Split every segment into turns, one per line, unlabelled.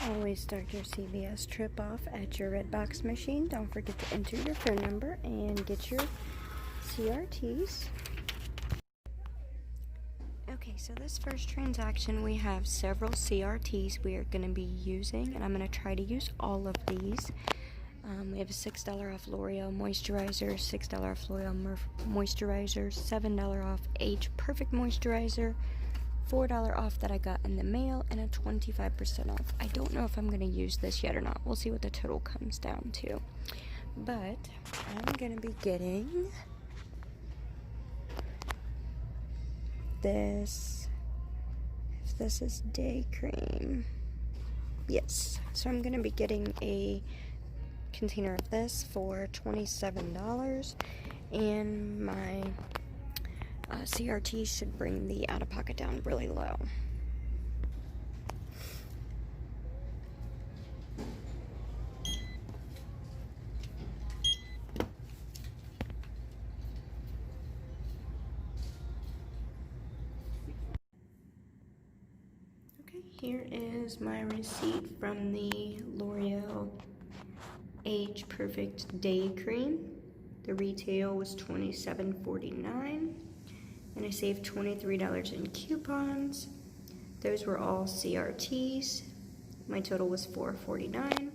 Always start your CVS trip off at your red box machine. Don't forget to enter your phone number and get your CRTs. Okay, so this first transaction, we have several CRTs we are going to be using, and I'm going to try to use all of these. We have a $6 off L'Oreal moisturizer, $6 off L'Oreal moisturizer, $7 off Age Perfect moisturizer, $4 off that I got in the mail, and a 25% off. I don't know if I'm going to use this yet or not. We'll see what the total comes down to. But I'm going to be getting this, if this is day cream. Yes. So I'm going to be getting a container of this for $27, and my CRT should bring the out-of-pocket down really low. Okay, here is my receipt from the L'Oreal Age Perfect Day Cream. The retail was $27.49. and I saved $23 in coupons. Those were all CRTs. My total was $4.49.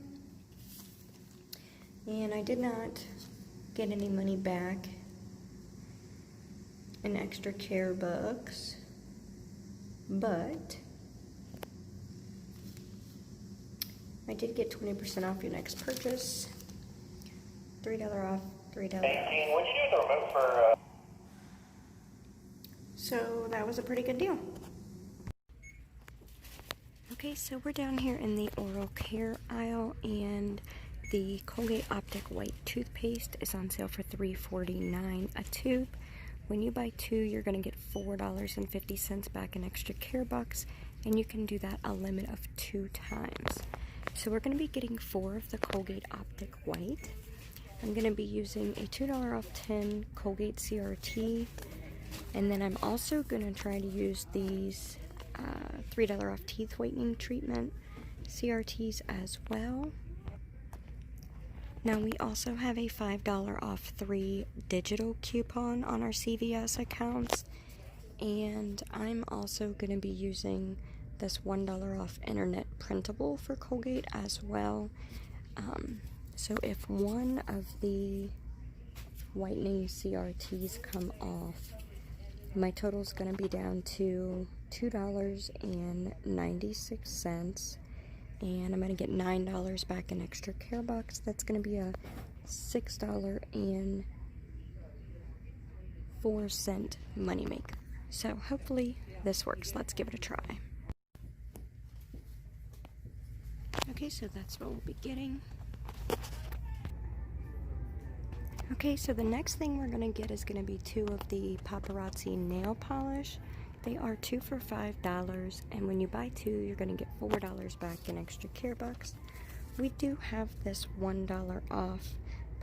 And I did not get any money back in extra care bucks, but I did get 20% off your next purchase. $3 off, $3 off.
Hey, what'd you do with the remote for
So that was a pretty good deal. Okay, so we're down here in the oral care aisle, and the Colgate Optic White toothpaste is on sale for $3.49 a tube. When you buy two, you're going to get $4.50 back in extra care bucks, and you can do that a limit of 2 times. So we're going to be getting 4 of the Colgate Optic White. I'm going to be using a $2 off 10 Colgate CRT. And then I'm also going to try to use these $3 off teeth whitening treatment CRTs as well. Now we also have a $5 off 3 digital coupon on our CVS accounts. And I'm also going to be using this $1 off internet printable for Colgate as well. So if one of the whitening CRTs come off, my total is going to be down to $2.96, and I'm going to get $9 back in extra care bucks. That's going to be a $6.04 moneymaker. So hopefully this works. Let's give it a try. Okay, so that's what we'll be getting. Okay, so the next thing we're going to get is going to be 2 of the Paparazzi nail polish. They are 2 for $5, and when you buy 2, you're going to get $4 back in extra care bucks. We do have this $1 off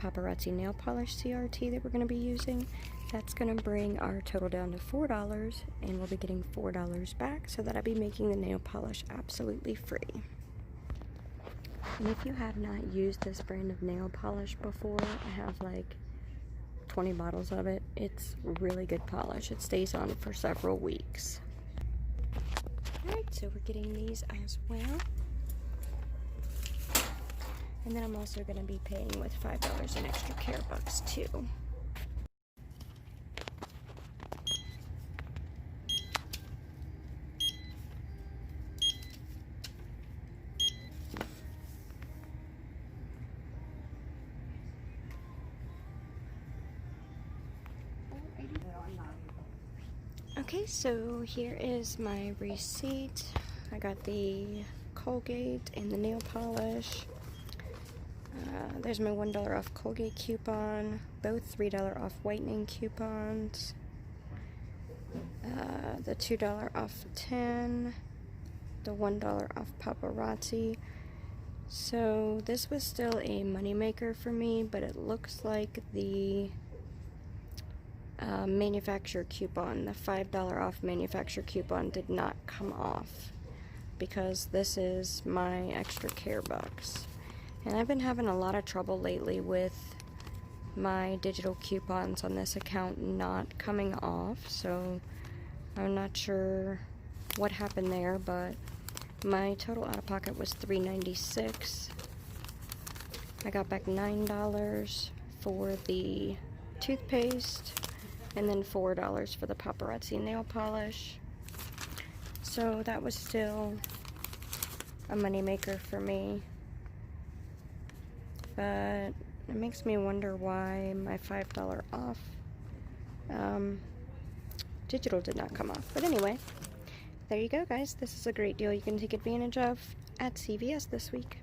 Paparazzi nail polish CRT that we're going to be using. That's going to bring our total down to $4, and we'll be getting $4 back, so that I'll be making the nail polish absolutely free. And if you have not used this brand of nail polish before, I have like 20 bottles of it. It's really good polish. It stays on for several weeks. Alright, so we're getting these as well. And then I'm also going to be paying with $5 in extra care bucks too. Okay, so here is my receipt. I got the Colgate and the nail polish. There's my $1 off Colgate coupon, both $3 off whitening coupons, the $2 off 10, the $1 off Paparazzi. So this was still a moneymaker for me, but it looks like the manufacturer coupon, the $5 off manufacturer coupon, did not come off. because this is my extra care box. And I've been having a lot of trouble lately with my digital coupons on this account not coming off, so I'm not sure what happened there, but my total out of pocket was $3.96. I got back $9 for the toothpaste, and then $4 for the paparazzi nail polish. So that was still a moneymaker for me. But it makes me wonder why my $5 off digital did not come off. But anyway, there you go, guys. This is a great deal you can take advantage of at CVS this week.